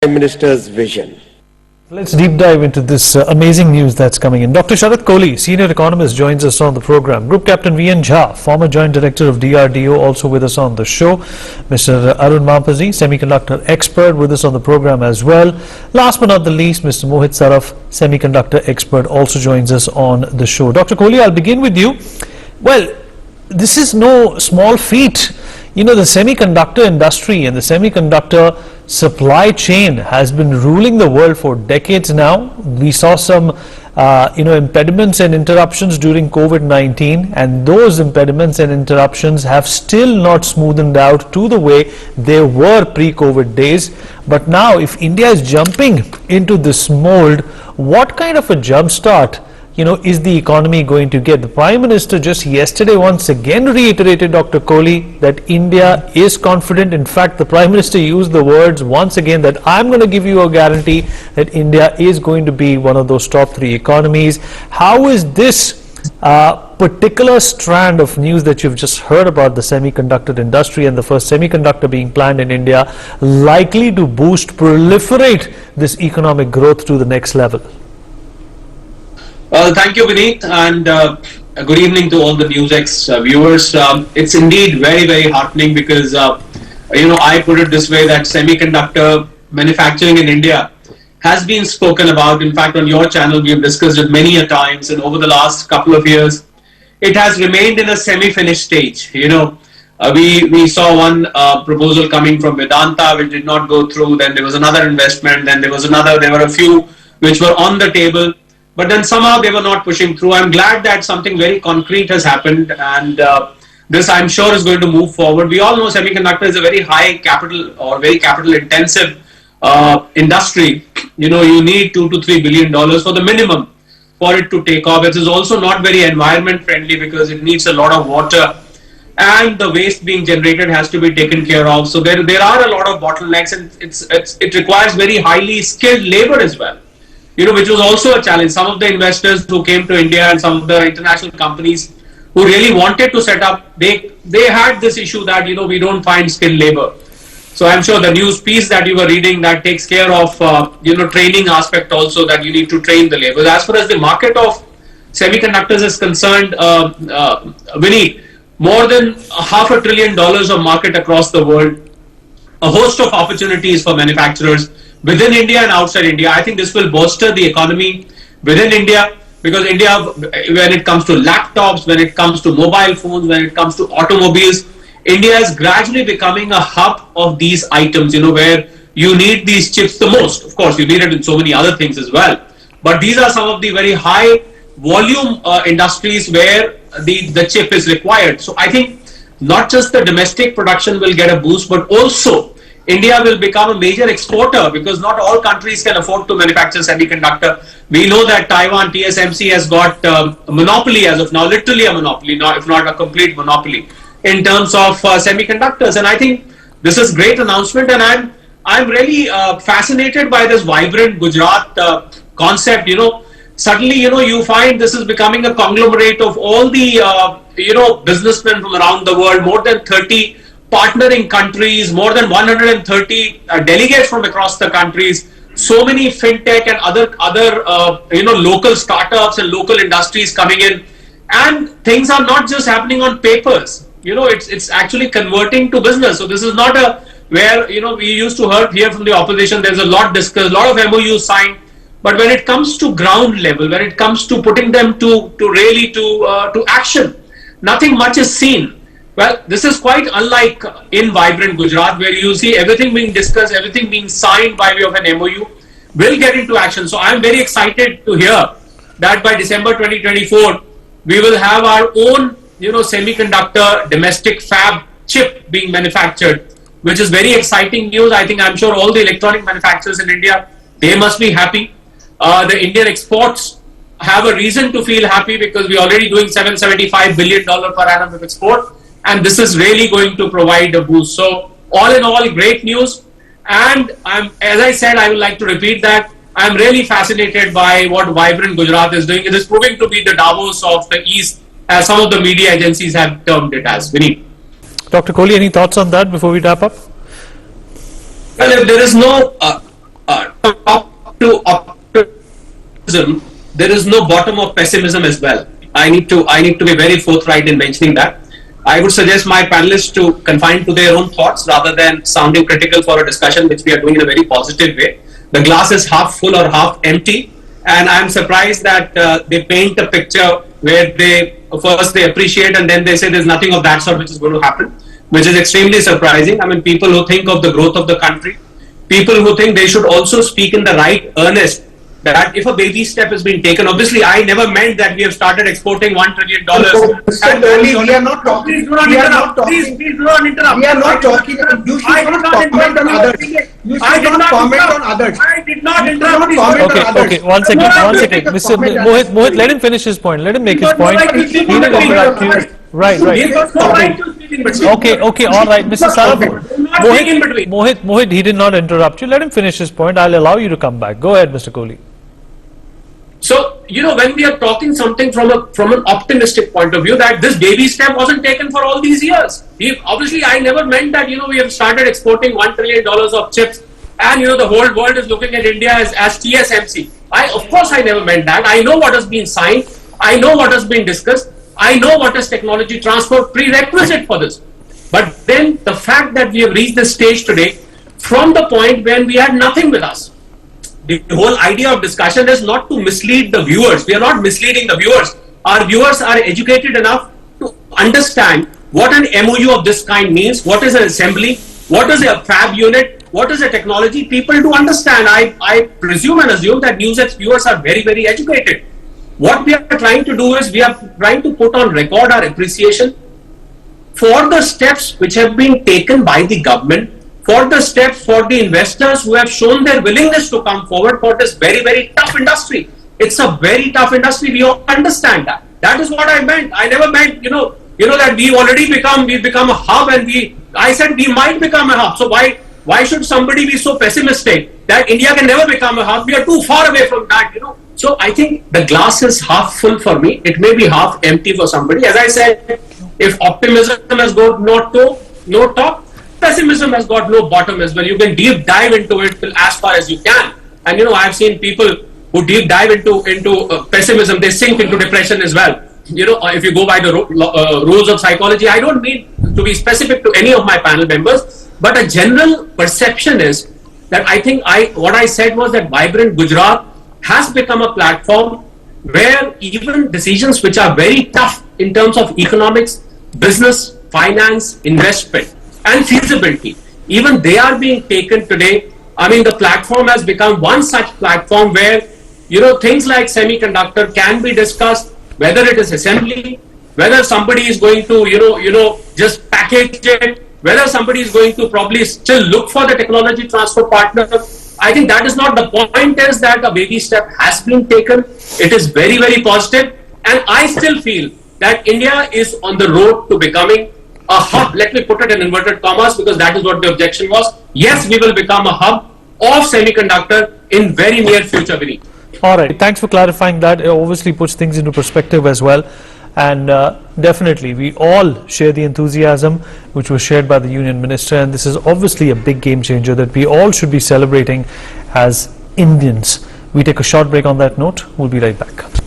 Prime Minister's vision. Let's deep dive into this amazing news that's coming in. Dr. Sharat Kohli, senior economist, joins us on the program. Group Captain V.N. Jha, former joint director of DRDO, also with us on the show. Mr. Arun Mampasi, semiconductor expert, with us on the program as well. Last but not the least, Mr. Mohit Saraf, semiconductor expert, also joins us on the show. Dr. Kohli, I'll begin with you. Well, this is no small feat. You know, the semiconductor industry and the semiconductor supply chain has been ruling the world for decades now. We saw some impediments and interruptions during COVID-19, and those impediments and interruptions have still not smoothened out to the way they were pre-COVID days. But now, if India is jumping into this mold, what kind of a jump start is the economy going to get? The Prime Minister just yesterday once again reiterated, Dr. Kohli, that India is confident. In fact, the Prime Minister used the words once again that I'm going to give you a guarantee that India is going to be one of those top 3 economies. How is this particular strand of news that you've just heard about the semiconductor industry and the first semiconductor being planned in India likely to proliferate this economic growth to the next level? Well, thank you, Vineet, and good evening to all the NewsX viewers. It's indeed very, very heartening because, I put it this way, that semiconductor manufacturing in India has been spoken about. In fact, on your channel, we have discussed it many a times, and over the last couple of years, it has remained in a semi-finished stage. We saw one proposal coming from Vedanta, which did not go through. Then there was another investment. Then there was another. There were a few which were on the table. But then somehow they were not pushing through. I'm glad that something very concrete has happened, and this I'm sure is going to move forward. We all know semiconductor is a very high capital or very capital intensive industry. You need $2 to $3 billion for the minimum for it to take off. It is also not very environment friendly because it needs a lot of water, and the waste being generated has to be taken care of. So there are a lot of bottlenecks, and it requires very highly skilled labor as well. Which was also a challenge. Some of the investors who came to India and some of the international companies who really wanted to set up, they had this issue that, we don't find skilled labor. So I'm sure the news piece that you were reading that takes care of, training aspect also, that you need to train the labor. As far as the market of semiconductors is concerned, Vinny, more than $500 billion of market across the world, a host of opportunities for manufacturers within India and outside India. I think this will bolster the economy within India, because India, when it comes to laptops, when it comes to mobile phones, when it comes to automobiles, India is gradually becoming a hub of these items, where you need these chips the most. Of course, you need it in so many other things as well. But these are some of the very high volume industries where the chip is required. So I think not just the domestic production will get a boost, but also India will become a major exporter, because not all countries can afford to manufacture semiconductor. We know that Taiwan, TSMC, has got a monopoly as of now, literally a monopoly, if not a complete monopoly, in terms of semiconductors. And I think this is a great announcement, and I'm really fascinated by this vibrant Gujarat concept. Suddenly, you find this is becoming a conglomerate of all the, businessmen from around the world, more than 30 partnering countries, more than 130 delegates from across the countries, so many fintech and other local startups and local industries coming in, and things are not just happening on papers. It's actually converting to business. So this is not where we used to hear from the opposition. There's a lot discussed, a lot of MOUs signed, but when it comes to ground level, when it comes to putting them to action, nothing much is seen. Well, this is quite unlike in vibrant Gujarat, where you see everything being discussed, everything being signed by way of an MOU, will get into action. So I'm very excited to hear that by December 2024, we will have our own, semiconductor domestic fab chip being manufactured, which is very exciting news. I'm sure all the electronic manufacturers in India, they must be happy. The Indian exports have a reason to feel happy, because we're already doing $775 billion per annum of export. And this is really going to provide a boost. So all in all, great news. And as I said, I would like to repeat that I'm really fascinated by what vibrant Gujarat is doing. It is proving to be the Davos of the East, as some of the media agencies have termed it as. Vinny. Dr. Kohli, any thoughts on that before we wrap up? Well, if there is no top to optimism, there is no bottom of pessimism as well. I need to be very forthright in mentioning that. I would suggest my panelists to confine to their own thoughts rather than sounding critical for a discussion, which we are doing in a very positive way. The glass is half full or half empty, and I'm surprised that they paint a picture where they appreciate and then they say there's nothing of that sort which is going to happen, which is extremely surprising. I mean, people who think of the growth of the country, people who think they should also speak in the right earnest, that if a baby step has been taken, obviously I never meant that we have started exporting $1 trillion. Mr. Kohli, we are not talking. Please do not interrupt. Please do not interrupt. We are not talking. You should not comment on others. You should not comment on others. I did not interrupt. Okay, one second. Mr. Mohit, let him finish his point. Let him make his point. He didn't interrupt you. Right. Okay, all right. Mr. Sarath, Mohit, he did not interrupt you. Let him finish his point. I'll allow you to come back. Go ahead, Mr. Kohli. So, when we are talking something from an optimistic point of view, that this baby step wasn't taken for all these years. Obviously, I never meant that, we have started exporting $1 trillion of chips and, the whole world is looking at India as TSMC. Of course, I never meant that. I know what has been signed. I know what has been discussed. I know what is technology transfer prerequisite for this. But then the fact that we have reached this stage today from the point when we had nothing with us. The whole idea of discussion is not to mislead the viewers. We are not misleading the viewers. Our viewers are educated enough to understand what an MOU of this kind means, what is an assembly, what is a fab unit, what is a technology. People do understand. I presume and assume that NewsX viewers are very, very educated. What we are trying to do is we are trying to put on record our appreciation for the steps which have been taken by the government, for the steps for the investors who have shown their willingness to come forward for this very, very tough industry. It's a very tough industry. We all understand that. That is what I meant. I never meant, that we've become a hub, and I said we might become a hub. So why should somebody be so pessimistic that India can never become a hub? We are too far away from that, So I think the glass is half full for me. It may be half empty for somebody. As I said, if optimism has got no top, pessimism has got no bottom as well. You can deep dive into it as far as you can. And I've seen people who deep dive into pessimism, they sink into depression as well. If you go by the rules of psychology, I don't mean to be specific to any of my panel members, but a general perception is that I think what I said was that Vibrant Gujarat has become a platform where even decisions which are very tough in terms of economics, business, finance, investment, and feasibility, even they are being taken today. I mean, the platform has become one such platform where, things like semiconductor can be discussed, whether it is assembly, whether somebody is going to, just package it, whether somebody is going to probably still look for the technology transfer partner. I think that is not the point. Is that a baby step has been taken. It is very, very positive. And I still feel that India is on the road to becoming a hub. Let me put it in inverted commas because that is what the objection was. Yes, we will become a hub of semiconductor in very near future, Vinny. All right. Thanks for clarifying that. It obviously puts things into perspective as well. And definitely, we all share the enthusiasm which was shared by the Union Minister. And this is obviously a big game changer that we all should be celebrating as Indians. We take a short break on that note. We'll be right back.